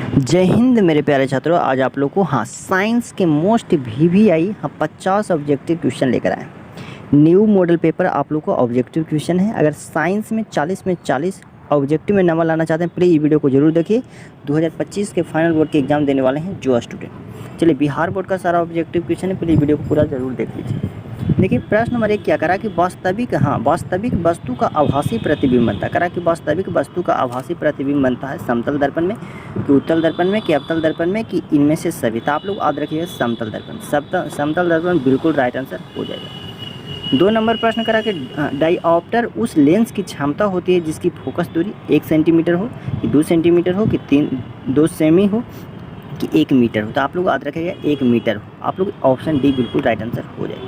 जय हिंद मेरे प्यारे छात्रों। आज आप लोग को साइंस के मोस्ट वीवीआई 50 ऑब्जेक्टिव क्वेश्चन लेकर आए। न्यू मॉडल पेपर आप लोग को ऑब्जेक्टिव क्वेश्चन है। अगर साइंस में 40 में 40 ऑब्जेक्टिव में नंबर लाना चाहते हैं प्लीज़ ये वीडियो को जरूर देखिए। 2025 के फाइनल बोर्ड के एग्जाम देने वाले हैं जो स्टूडेंट। चलिए बिहार बोर्ड का सारा ऑब्जेक्टिव क्वेश्चन है, प्लीज़ वीडियो को पूरा जरूर देख लीजिए। देखिए प्रश्न नंबर 1 क्या करा कि वास्तविक वस्तु का आभासी प्रतिबिंब बनता है। करा कि वास्तविक वस्तु का आभासी प्रतिबिंब बनता है समतल दर्पण में कि उत्तल दर्पण में कि अवतल दर्पण में कि इनमें से सभी। तो आप लोग याद रखिएगा समतल दर्पण। समतल दर्पण बिल्कुल राइट आंसर हो जाएगा। 2 नंबर प्रश्न करा कि डायऑप्टर उस लेंस की क्षमता होती है जिसकी फोकस दूरी 1 सेंटीमीटर हो कि 2 सेंटीमीटर हो कि 2 सेमी हो कि 1 मीटर हो। तो आप लोग याद रखिएगा 1 मीटर हो। आप लोग ऑप्शन डी बिल्कुल राइट आंसर हो जाएगा।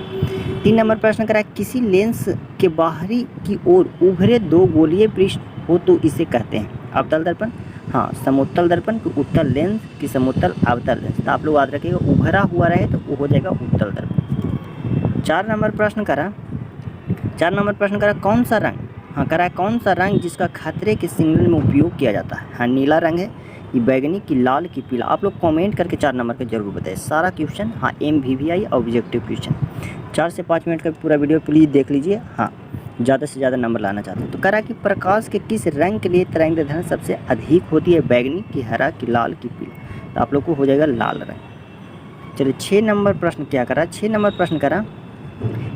3 नंबर प्रश्न करा किसी लेंस के बाहरी की ओर उभरे 2 गोलीय पृष्ठ हो तो इसे कहते हैं अवतल दर्पण, समोत्तल दर्पण कि उत्तल लेंस कि समोत्तल अवतल लेंस। तो आप लोग याद रखिएगा उभरा हुआ रहे तो वो हो जाएगा उत्तल दर्पण। 4 नंबर प्रश्न करा कौन सा रंग कौन सा रंग जिसका खतरे के सिग्नल में उपयोग किया जाता है। नीला रंग है कि बैगनी कि लाल कि पीला। आप लोग कमेंट करके 4 नंबर का जरूर बताएं। सारा क्वेश्चन MVVI ऑब्जेक्टिव क्वेश्चन 4 से 5 मिनट का पूरा वीडियो प्लीज़ देख लीजिए। ज़्यादा से ज़्यादा नंबर लाना चाहते हैं तो करा कि प्रकाश के किस रंग के लिए तरंग दैर्घ्य सबसे अधिक होती है। बैगनी कि हरा कि लाल कि पीला। तो आप लोग को हो जाएगा लाल रंग। चलिए 6 नंबर प्रश्न क्या करा। 6 नंबर प्रश्न करा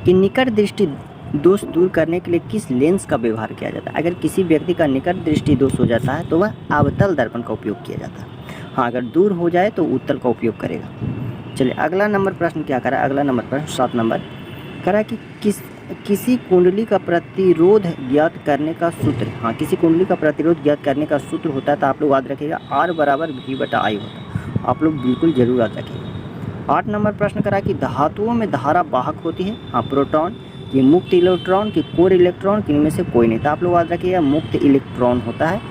कि निकट दृष्टि दोष दूर करने के लिए किस लेंस का व्यवहार किया जाता है। अगर किसी व्यक्ति का निकट दृष्टि दोष हो जाता है तो वह अवतल दर्पण का उपयोग किया जाता है। अगर दूर हो जाए तो उत्तल का उपयोग करेगा। चलिए अगला नंबर प्रश्न क्या करा। अगला नंबर प्रश्न 7 नंबर करा कि किसी कुंडली का प्रतिरोध ज्ञात करने का सूत्र किसी कुंडली का प्रतिरोध ज्ञात करने का सूत्र होता है। तो आप लोग याद रखिएगा R बराबर V/I होता है। आप लोग बिल्कुल जरूर याद रखिएगा। 8 नंबर प्रश्न करा कि धातुओं में धारा वाहक होती है। प्रोटॉन कि मुक्त इलेक्ट्रॉन कि कोर इलेक्ट्रॉन कि इनमें से कोई नहीं। तो आप लोग याद रखिएगा मुक्त इलेक्ट्रॉन होता है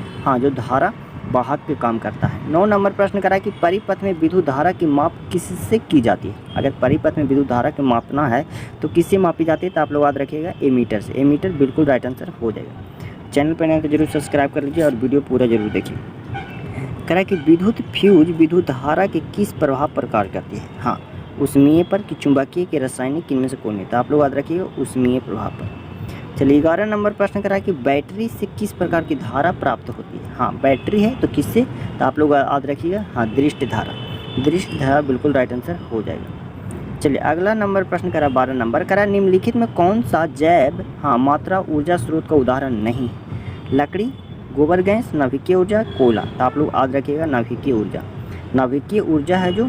जो धारा वाहक के काम करता है। 9 नंबर प्रश्न करा कि परिपथ में विद्युत धारा की माप किससे की जाती है। अगर परिपथ में विद्युत धारा की मापना है तो किससे मापी जाती है। तो आप लोग याद रखिएगा एमीटर से। एमीटर बिल्कुल राइट आंसर हो जाएगा। चैनल पर नए तो जरूर सब्सक्राइब कर लीजिए और वीडियो पूरा जरूर देखिए। करा कि विद्युत फ्यूज विद्युत धारा के किस प्रभाव पर कार्य करती है। ऊष्मीय पर कि चुंबकीय के रासायनिक इनमें से कोई नहीं। तो आप लोग याद रखिएगा ऊष्मीय प्रभाव पर। चलिए 11 नंबर प्रश्न करा कि बैटरी से किस प्रकार की धारा प्राप्त होती है। बैटरी है तो किससे। तो आप लोग याद रखिएगा दृष्टि धारा बिल्कुल राइट आंसर हो जाएगा। चलिए अगला नंबर प्रश्न करा 12 नंबर करा निम्नलिखित में कौन सा जैव मात्रा ऊर्जा स्रोत का उदाहरण नहीं है। लकड़ी, गोबर गैस, नाभिकीय ऊर्जा, कोयला। तो आप लोग याद रखिएगा नाभिकीय ऊर्जा है जो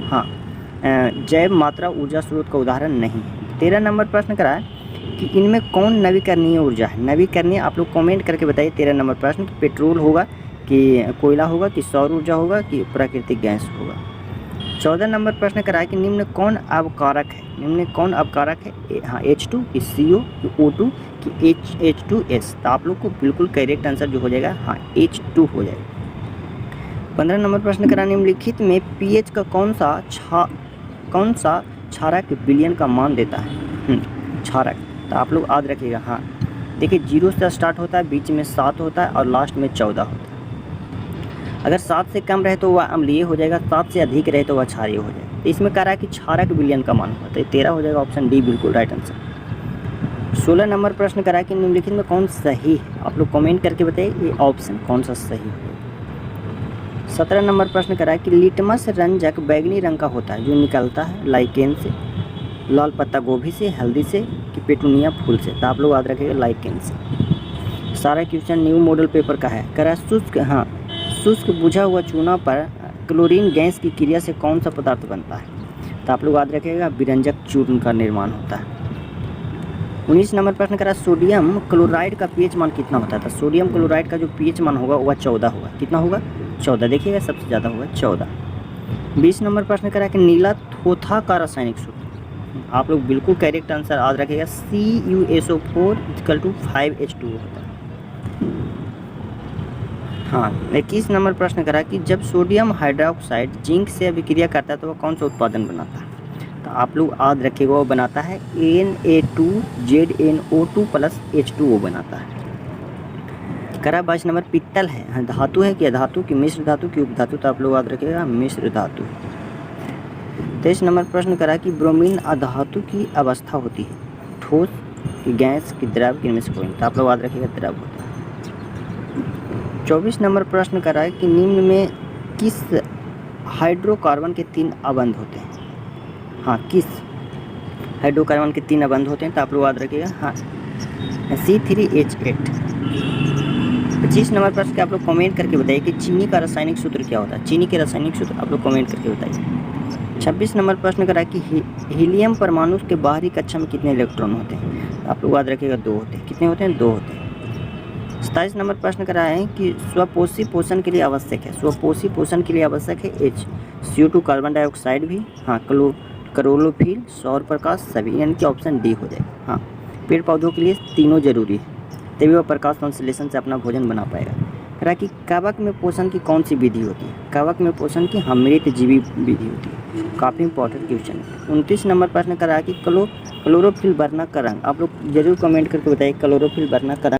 जैव मात्रा ऊर्जा स्रोत का उदाहरण नहीं है। 13 नंबर प्रश्न करा कि इनमें कौन नवीकरणीय ऊर्जा है। नवीकरणीय आप लोग कमेंट करके बताइए। 13 नंबर प्रश्न पेट्रोल होगा कि कोयला होगा कि सौर ऊर्जा होगा कि प्राकृतिक गैस होगा। 14 नंबर प्रश्न करा कि निम्न कौन अवकारक है। H2 कि CO कि O2 कि H2S। तो आप लोग को बिल्कुल करेक्ट आंसर जो हो जाएगा H2 हो जाएगा। 15 नंबर प्रश्न करा निम्नलिखित में pH का कौन सा क्षारक विलयन का मान देता है। क्षारक। तो आप लोग याद रखिएगा देखिए 0 से स्टार्ट होता है, बीच में 7 होता है और लास्ट में 14 होता है। अगर 7 से कम रहे तो वह अम्लीय हो जाएगा, 7 से अधिक रहे तो वह क्षारीय हो जाएगा। तो इसमें कह रहा है कि क्षारक विलयन का मान होता है। 13 हो जाएगा ऑप्शन डी बिल्कुल राइट आंसर। 16 नंबर प्रश्न करा कि निम्नलिखित में कौन सही है। आप लोग कमेंट करके बताइए ये ऑप्शन कौन सा सही है। 17 नंबर प्रश्न करा कि लिटमस रंजक बैगनी रंग का होता है जो निकलता है लाइकेन से, लाल पत्ता गोभी से, हल्दी से कि पेटूनिया फूल से। तो आप लोग याद रखिएगा लाइकेन से। सारा क्वेश्चन न्यू मॉडल पेपर का है। करा शुष्क बुझा हुआ चूना पर क्लोरीन गैस की क्रिया से कौन सा पदार्थ बनता है। तो आप लोग याद रखिएगा विरंजक चूर्ण का निर्माण होता है। 19 नंबर प्रश्न करा सोडियम क्लोराइड का pH मान कितना होता था। सोडियम क्लोराइड का जो pH मान होगा वह 14 होगा। कितना होगा 14। देखिएगा सबसे ज़्यादा होगा 14। 20 नंबर प्रश्न करा कि नीला थोथा का रासायनिक सूत्र। आप लोग बिल्कुल करेक्ट आंसर याद रखिएगा CuSO4 = 5H2O होता है। 21 नंबर प्रश्न करा कि जब सोडियम हाइड्रोक्साइड जिंक से अभिक्रिया करता है तो वह कौन सा उत्पादन बनाता है। तो आप लोग याद रखिएगा वो बनाता है Na2ZnO2 + H2O बनाता है। करा 22 नंबर पित्तल है, हाँ धातु है कि अधातु की, मिश्र धातु की, उपधातु, तो आप लोग याद रखिएगा मिश्र धातु। 23 नंबर प्रश्न करा कि ब्रोमीन अधातु की अवस्था होती है, ठोस की, गैस की, द्रव की, इनमें से कोई नहीं, तो आप लोग याद रखिएगा द्रव होता है। 24 नंबर प्रश्न करा है कि निम्न में किस हाइड्रोकार्बन के 3 अबंध होते हैं, हाँ किस हाइड्रोकार्बन के 3 अबंध होते हैं, तो आप लोग याद रखिएगा हाँ C3H8। 25 नंबर प्रश्न के आप लोग कमेंट करके बताइए कि चीनी का रासायनिक सूत्र क्या होता है, चीनी के रासायनिक सूत्र आप लोग कमेंट करके बताइए। 26 नंबर प्रश्न करा कि हीलियम परमाणु के बाहरी कक्षा में कितने इलेक्ट्रॉन होते हैं, तो आप लोग याद रखिएगा 2 होते हैं, कितने होते हैं 2 होते हैं। 27 नंबर प्रश्न करा है कि स्वपोषी पोषण के लिए आवश्यक है, स्वपोषी पोषण के लिए आवश्यक है H, CO2 कार्बन डाइऑक्साइड भी, हाँ क्लोरोफिल, सौर प्रकाश, सभी, यानी कि ऑप्शन डी हो जाएगा। हाँ पेड़ पौधों के लिए तीनों जरूरी है, तभी वह प्रकाश संश्लेषण से अपना भोजन बना पाएगा। करा कि कवक में पोषण की कौन सी विधि होती है, कवक में पोषण की मृत जीवी विधि होती है, काफ़ी इंपॉर्टेंट क्वेश्चन है। 29 नंबर प्रश्न करा कि क्लोरोफिल वर्णक का रंग, आप लोग जरूर कमेंट करके बताइए क्लोरोफिल वर्णक का रंग